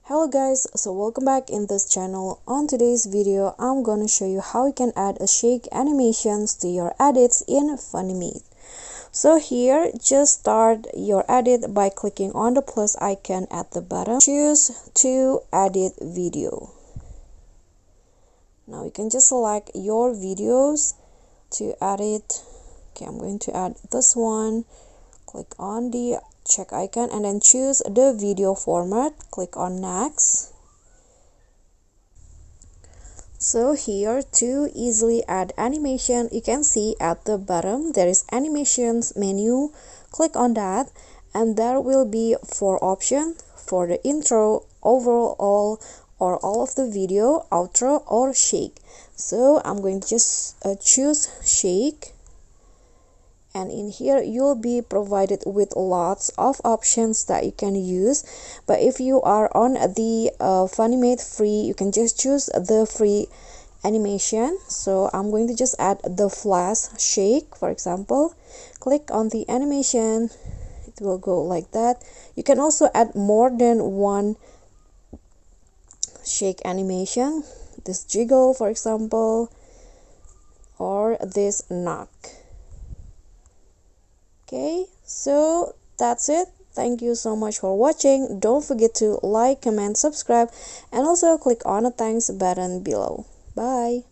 Hello guys, so welcome back in this channel. On today's video, I'm gonna show you how you can add a shake animations to your edits in Funimate. So here, just start your edit by clicking on the plus icon at the bottom. Choose to edit video. Now you can just select your videos to edit. Okay, I'm going to add this one. Click on the check icon and then choose the video format. Click on next. So here, to easily add animation, you can see at the bottom there is animations menu. Click on that and there will be 4 options for the intro, overall, or all of the video, outro, or shake. So I'm going to just choose shake. And in here you'll be provided with lots of options that you can use, but if you are on the Funimate free, you can just choose the free animation. So I'm going to just add the flash shake, for example. Click on the animation, it will go like that. You can also add more than one shake animation, this jiggle for example, or this knock. Okay, so that's it. Thank you so much for watching. Don't forget to like, comment, subscribe, and also click on the thanks button below. Bye.